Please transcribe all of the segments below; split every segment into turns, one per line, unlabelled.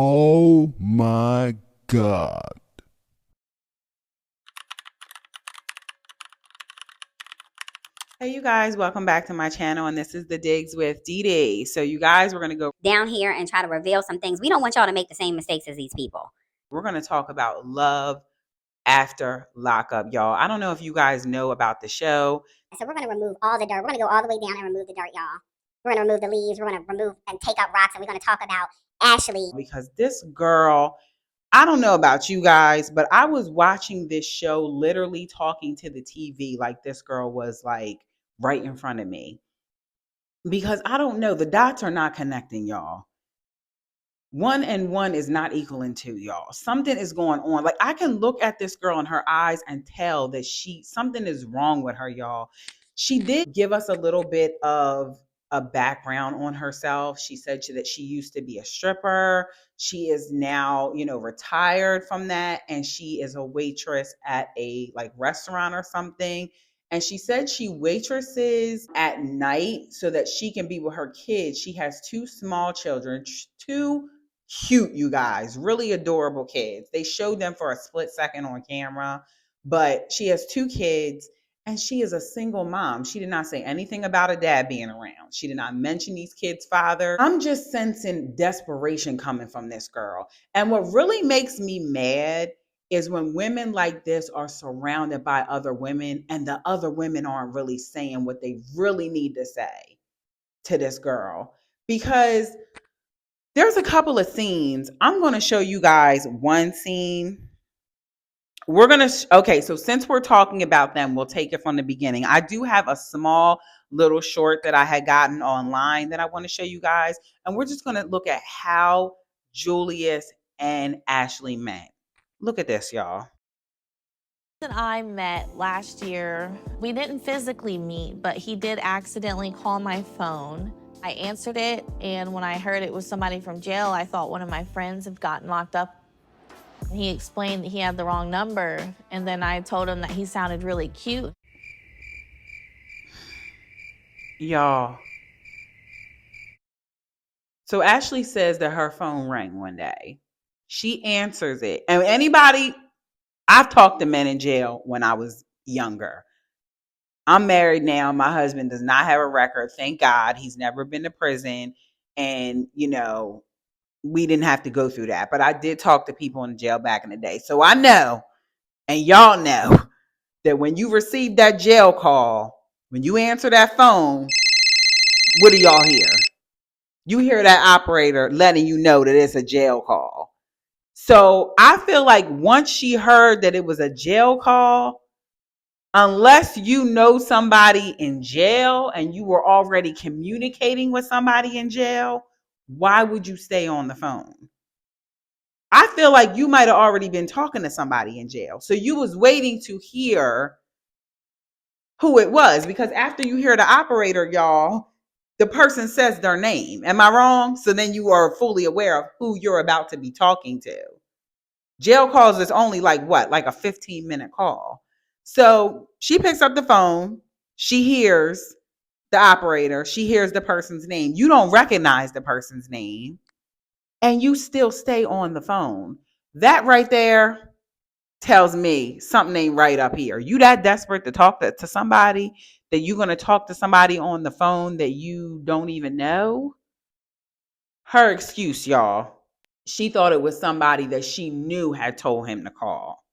Oh my God.
Hey you guys, welcome back to my channel, and this is the Digs with Dee Dee. So you guys, we're gonna go
down here and try to reveal some things. We don't want y'all to make the same mistakes as these people.
we're gonna talk about love after lockup, y'all. I don't know if you guys know about the show.
So we're going to remove all the dirt. We're going to go all the way down and remove the dirt, y'all. We're going to remove the leaves. We're going to remove and take out rocks, and we're going to talk about Ashley.
Because this girl, I don't know about you guys, but I was watching this show literally talking to the TV like this girl was like right in front of me. Because I don't know, the dots are not connecting, y'all. 1 and 1 is not equaling 2, y'all. Something is going on. Like, I can look at this girl in her eyes and tell that something is wrong with her, y'all. She did give us a little bit of a background on herself. She said that she used to be a stripper. She is now, retired from that, and she is a waitress at a like restaurant or something. And she said she waitresses at night so that she can be with her kids. She has 2 small children, 2 cute, you guys, really adorable kids. They showed them for a split second on camera, but she has 2 kids and she is a single mom. She did not say anything about a dad being around. She did not mention these kids' father. I'm just sensing desperation coming from this girl. And what really makes me mad is when women like this are surrounded by other women and the other women aren't really saying what they really need to say to this girl. Because there's a couple of scenes. I'm going to show you guys one scene. Okay, so since we're talking about them, we'll take it from the beginning. I do have a small little short that I had gotten online that I want to show you guys. And we're just going to look at how Julius and Ashley met. Look at this, y'all.
And I met last year. We didn't physically meet, but he did accidentally call my phone. I answered it, and when I heard it was somebody from jail, I thought one of my friends had gotten locked up. He explained that he had the wrong number, and then I told him that he sounded really cute.
Y'all. So Ashley says that her phone rang one day. She answers it. And I've talked to men in jail when I was younger. I'm married now. My husband does not have a record. Thank God. He's never been to prison. And, we didn't have to go through that. But I did talk to people in jail back in the day. So I know, and y'all know, that when you receive that jail call, when you answer that phone, what do y'all hear? You hear that operator letting you know that it's a jail call. So I feel like once she heard that it was a jail call, unless you know somebody in jail and you were already communicating with somebody in jail, why would you stay on the phone? I feel like you might have already been talking to somebody in jail. So you was waiting to hear who it was, because after you hear the operator, y'all, the person says their name. Am I wrong? So then you are fully aware of who you're about to be talking to. Jail calls is only like what? Like a 15-minute call. So she picks up the phone. She hears the operator. She hears the person's name. You don't recognize the person's name, and you still stay on the phone. That right there tells me something ain't right up here. You that desperate to talk to somebody that you're going to talk to somebody on the phone that you don't even know? Her excuse, y'all. She thought it was somebody that she knew had told him to call.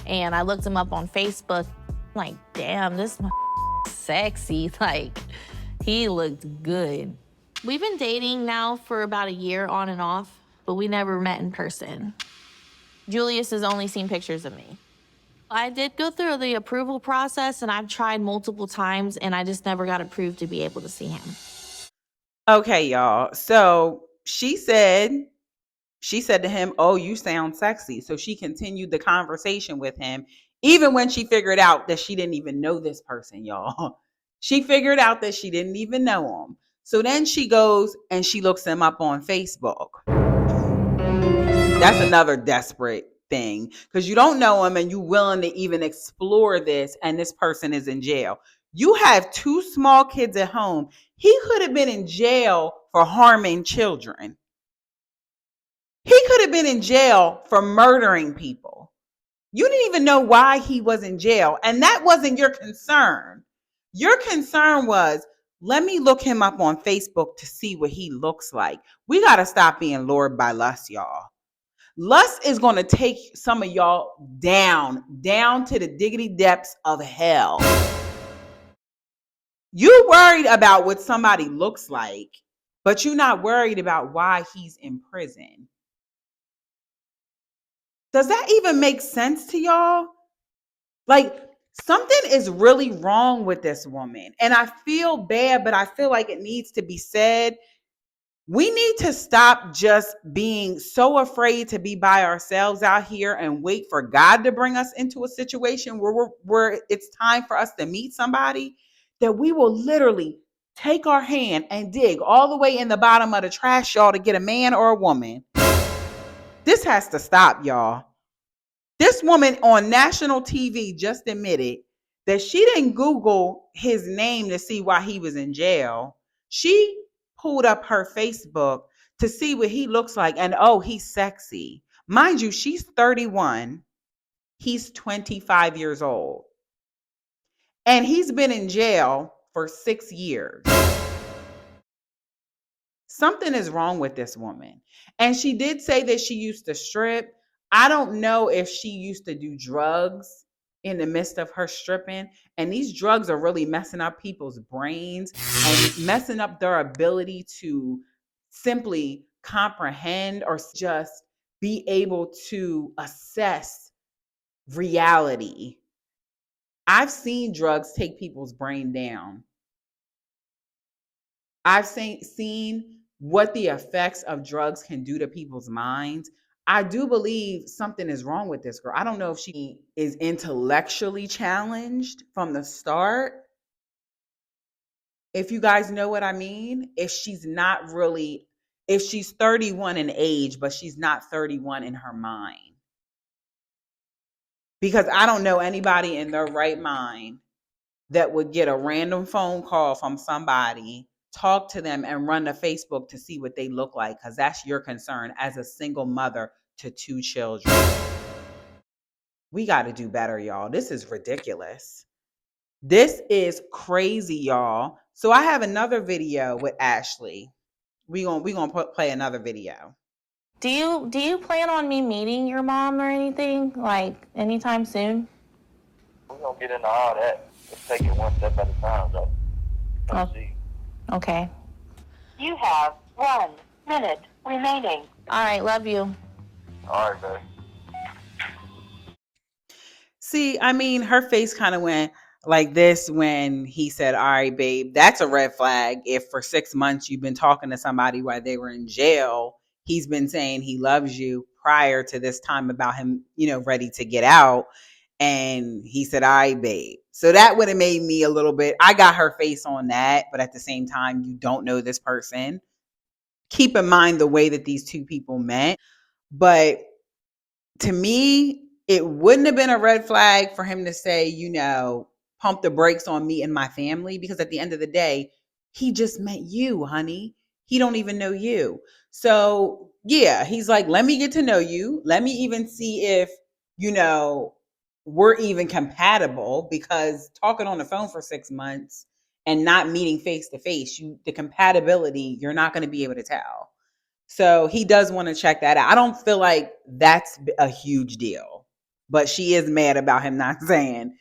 And I looked him up on Facebook. I'm like, damn, this sexy. Like, he looked good. We've been dating now for about a year on and off, but we never met in person. Julius has only seen pictures of me. I did go through the approval process, and I've tried multiple times, and I just never got approved to be able to see him.
Okay, y'all. So she said to him, "Oh, you sound sexy." So she continued the conversation with him, even when she figured out that she didn't even know this person, y'all. She figured out that she didn't even know him. So then she goes and she looks him up on Facebook. That's another desperate thing, because you don't know him and you're willing to even explore this, and this person is in jail. You have 2 small kids at home. He could have been in jail for harming children. He could have been in jail for murdering people. You didn't even know why he was in jail. And that wasn't your concern. Your concern was, let me look him up on Facebook to see what he looks like. We got to stop being lured by lust, y'all. Lust is going to take some of y'all down to the diggity depths of hell. You're worried about what somebody looks like, but you're not worried about why he's in prison. Does that even make sense to y'all? Like, something is really wrong with this woman. And I feel bad, but I feel like it needs to be said. We need to stop just being so afraid to be by ourselves out here and wait for God to bring us into a situation where it's time for us to meet somebody, that we will literally take our hand and dig all the way in the bottom of the trash, y'all, to get a man or a woman. This has to stop, y'all. This woman on national TV just admitted that she didn't Google his name to see why he was in jail. She pulled up her Facebook to see what he looks like, and oh, he's sexy. Mind you, she's 31. He's 25 years old. And he's been in jail for 6 years. Something is wrong with this woman. And she did say that she used to strip. I don't know if she used to do drugs in the midst of her stripping. And these drugs are really messing up people's brains and messing up their ability to simply comprehend or just be able to assess reality. I've seen drugs take people's brain down. I've seen what the effects of drugs can do to people's minds. I do believe something is wrong with this girl. I don't know if she is intellectually challenged from the start. If you guys know what I mean, if she's 31 in age, but she's not 31 in her mind. Because I don't know anybody in their right mind that would get a random phone call from somebody, talk to them, and run to Facebook to see what they look like, because that's your concern as a single mother to 2 children. We got to do better, y'all. This is ridiculous. This is crazy, y'all. So I have another video with Ashley. We gonna play another video.
Do you plan on me meeting your mom or anything, like anytime soon?
We're gonna get into all that. Let's take it one step at a time, though. Let's see.
Okay.
You have 1 minute remaining.
All right, love you.
All right, babe.
See, I mean, her face kind of went like this when he said, all right, babe, that's a red flag. If for 6 months you've been talking to somebody while they were in jail, he's been saying he loves you prior to this time about him, ready to get out. And he said, all right, babe. So that would have made me a little bit, I got her face on that. But at the same time, you don't know this person. Keep in mind the way that these two people met. But to me, it wouldn't have been a red flag for him to say, pump the brakes on me and my family, because at the end of the day, he just met you, honey. He don't even know you. So yeah, he's like, let me get to know you. Let me even see if, we're even compatible, because talking on the phone for 6 months and not meeting face to face, the compatibility, you're not going to be able to tell. So he does want to check that out. I don't feel like that's a huge deal, but she is mad about him not saying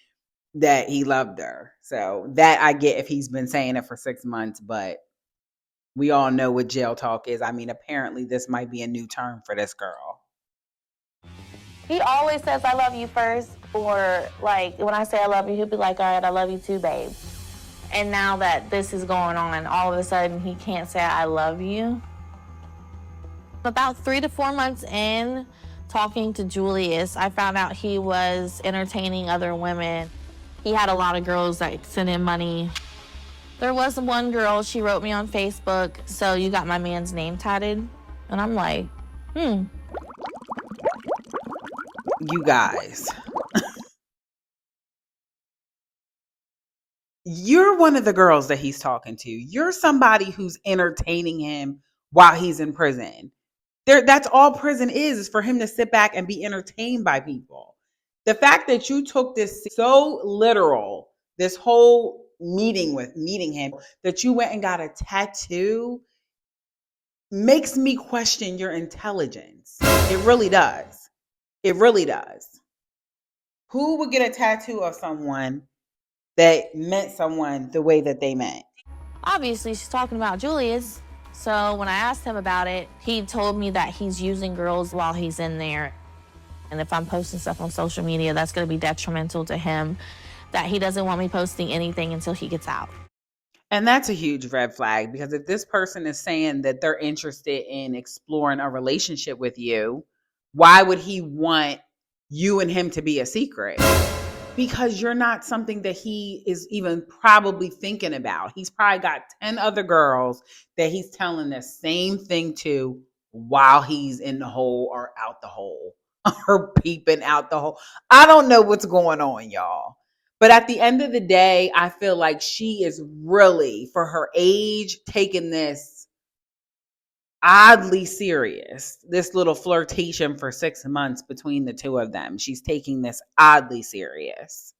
that he loved her. So that I get if he's been saying it for 6 months, but we all know what jail talk is. I mean, apparently this might be a new term for this girl.
He always says I love you first, or like when I say I love you, he'll be like, all right, I love you too, babe. And now that this is going on, all of a sudden he can't say I love you. About 3 to 4 months in talking to Julius, I found out he was entertaining other women. He had a lot of girls that sent him money. There was one girl, she wrote me on Facebook, so you got my man's name tatted? And I'm like,
You guys. You're one of the girls that he's talking to. You're somebody who's entertaining him while he's in prison. That's all prison is for him to sit back and be entertained by people. The fact that you took this so literal, this whole meeting him, that you went and got a tattoo makes me question your intelligence. It really does. It really does. Who would get a tattoo of someone that meant someone the way that they meant?
Obviously, she's talking about Julius. So when I asked him about it, he told me that he's using girls while he's in there. And if I'm posting stuff on social media, that's going to be detrimental to him, that he doesn't want me posting anything until he gets out.
And that's a huge red flag, because if this person is saying that they're interested in exploring a relationship with you, why would he want you and him to be a secret? Because you're not something that he is even probably thinking about. He's probably got 10 other girls that he's telling the same thing to while he's in the hole or out the hole or peeping out the hole. I don't know what's going on, y'all. But at the end of the day, I feel like she is really, for her age, taking this oddly serious. This little flirtation for 6 months between the two of them. She's taking this oddly serious.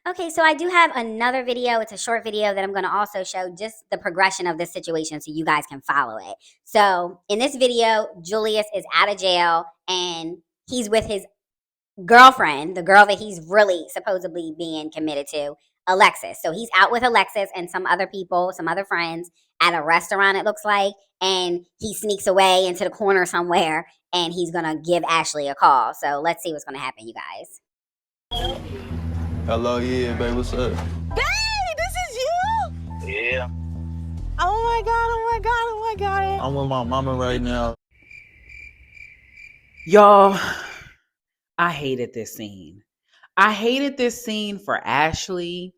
Okay, so I do have another video. It's a short video that I'm going to also show just the progression of this situation so you guys can follow it. So in this video, Julius is out of jail and he's with his girlfriend, the girl that he's really supposedly being committed to, Alexis. So he's out with Alexis and some other people, some other friends at a restaurant, it looks like, and he sneaks away into the corner somewhere and he's going to give Ashley a call. So let's see what's going to happen, you guys.
Hello, yeah, babe, what's up?
Babe, this is you?
Yeah.
Oh my God, oh my God, oh my God.
I'm with my mama right now.
Y'all, I hated this scene. I hated this scene for Ashley.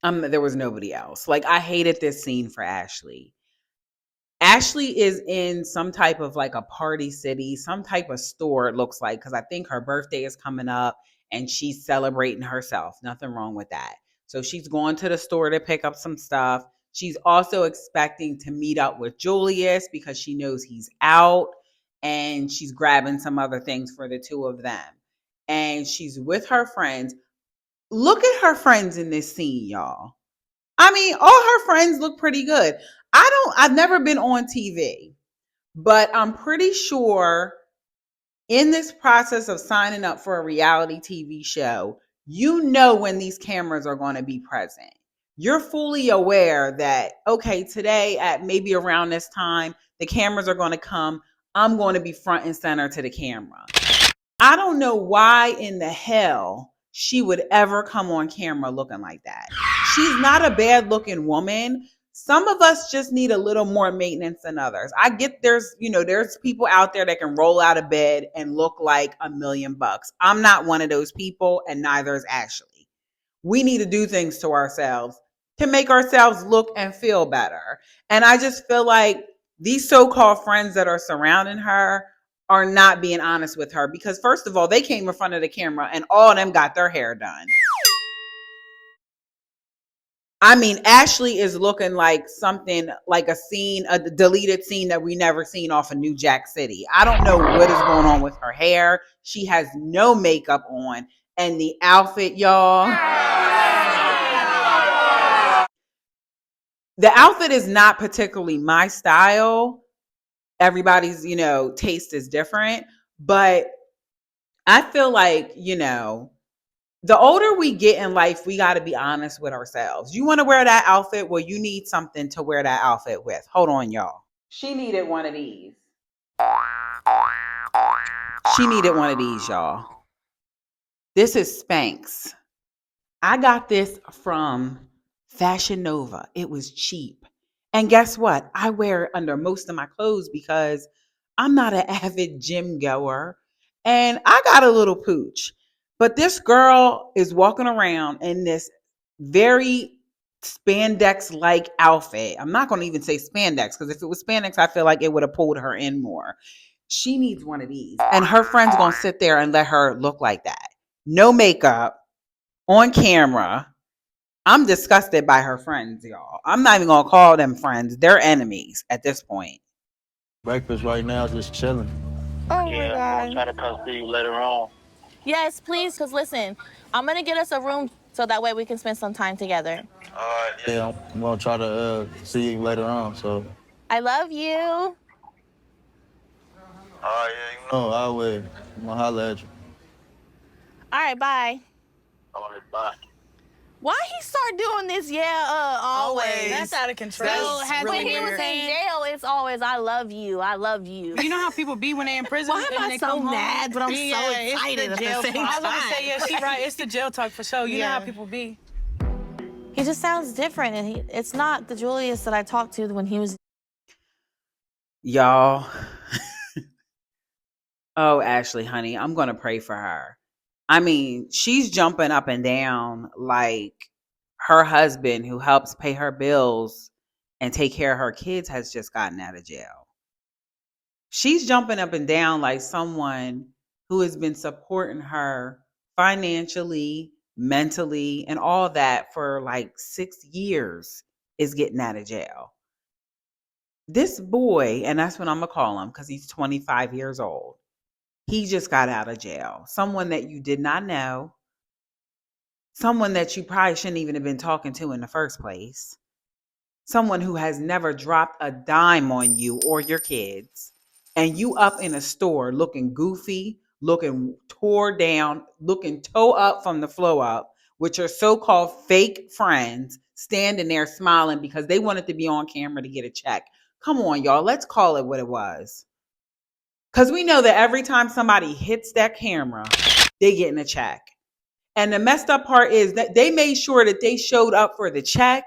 There was nobody else. Like, I hated this scene for Ashley. Ashley is in some type of like a party city, some type of store, it looks like, because I think her birthday is coming up and she's celebrating herself. Nothing wrong with that. So she's going to the store to pick up some stuff. She's also expecting to meet up with Julius because she knows he's out, and she's grabbing some other things for the two of them. And she's with her friends. Look at her friends in this scene, y'all. I mean, all her friends look pretty good. I've never been on TV, but I'm pretty sure in this process of signing up for a reality TV show, you know when these cameras are going to be present. You're fully aware that, okay, today at maybe around this time, the cameras are going to come. I'm going to be front and center to the camera. I don't know why in the hell she would ever come on camera looking like that. She's not a bad looking woman. Some of us just need a little more maintenance than others. I get there's people out there that can roll out of bed and look like $1 million. I'm not one of those people, and neither is Ashley. We need to do things to ourselves to make ourselves look and feel better. And I just feel like these so-called friends that are surrounding her are not being honest with her, because first of all, they came in front of the camera and all of them got their hair done. I mean, Ashley is looking like something like a deleted scene that we never seen off of New Jack City. I don't know what is going on with her hair. She has no makeup on. And the outfit, y'all. The outfit is not particularly my style. Everybody's, taste is different. But I feel like, the older we get in life, we got to be honest with ourselves. You want to wear that outfit? Well, you need something to wear that outfit with. Hold on, y'all. She needed one of these. She needed one of these, y'all. This is Spanx. I got this from Fashion Nova. It was cheap. And guess what? I wear it under most of my clothes because I'm not an avid gym goer. And I got a little pooch. But this girl is walking around in this very spandex-like outfit. I'm not going to even say spandex, because if it was spandex, I feel like it would have pulled her in more. She needs one of these. And her friend's going to sit there and let her look like that. No makeup, on camera. I'm disgusted by her friends, y'all. I'm not even going to call them friends. They're enemies at this point.
Breakfast right now, just chilling.
Oh my
Yeah, I'm
God.
gonna try to come see you later on.
Yes, please, because listen, I'm going to get us a room so that way we can spend some time together.
Yeah, I'm gonna try to see you later on. So,
I love you.
Yeah, you know.
no, I will. I'm gonna holler at you.
All right, bye.
All right, bye.
Why he start doing this? Yeah, always.
That's out of control.
That's
Has
really
When he was
weird.
in jail, it's always I love you, I love you.
You know how people be when they're in prison?
Why am
and
I
they
so
come home?
mad, but I'm so
it's
excited
the
at the
jail
same
talk. I was gonna say,
time.
yeah, she right. It's the jail talk for sure. You know how people be.
He just sounds different, and it's not the Julius that I talked to when he was.
Y'all. Oh, Ashley, honey, I'm going to pray for her. I mean, she's jumping up and down like her husband, who helps pay her bills and take care of her kids, has just gotten out of jail. She's jumping up and down like someone who has been supporting her financially, mentally, and all that for like 6 years is getting out of jail. This boy, and that's what I'm going to call him because he's 25 years old. He just got out of jail. Someone that you did not know, someone that you probably shouldn't even have been talking to in the first place, someone who has never dropped a dime on you or your kids, and you up in a store looking goofy, looking tore down, looking toe up from the flow up, with your so-called fake friends standing there smiling because they wanted to be on camera to get a check. Come on, y'all. Let's call it what it was. Because we know that every time somebody hits that camera, they getting a check. And the messed up part is that they made sure that they showed up for the check,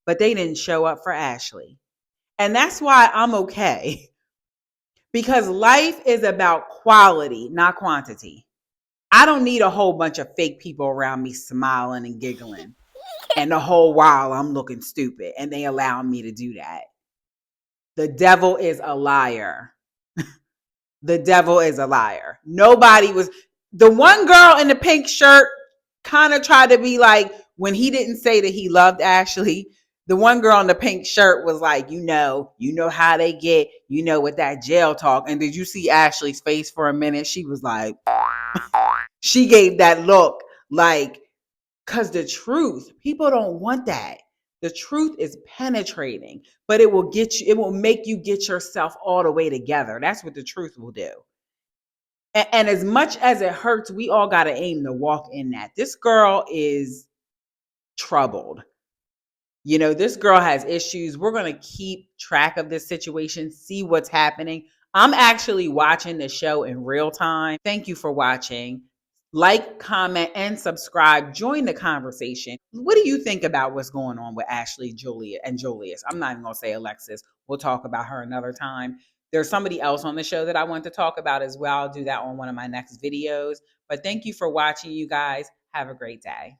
but they didn't show up for Ashley. And that's why I'm okay. Because life is about quality, not quantity. I don't need a whole bunch of fake people around me smiling and giggling. And the whole while I'm looking stupid. And they allow me to do that. The devil is a liar. The devil is a liar. Nobody was. The one girl in the pink shirt kind of tried to be like, when he didn't say that he loved Ashley, the one girl in the pink shirt was like, you know how they get, with that jail talk. And did you see Ashley's face for a minute? She was like, she gave that look like, because the truth, people don't want that. The truth is penetrating, but it will make you get yourself all the way together. That's what the truth will do. And as much as it hurts, we all got to aim to walk in that. This girl is troubled. This girl has issues. We're going to keep track of this situation, see what's happening. I'm actually watching the show in real time. Thank you for watching. Like, comment, and subscribe. Join the conversation. What do you think about what's going on with Ashley, Julia, and Julius? I'm not even going to say Alexis. We'll talk about her another time. There's somebody else on the show that I want to talk about as well. I'll do that on one of my next videos. But thank you for watching, you guys. Have a great day.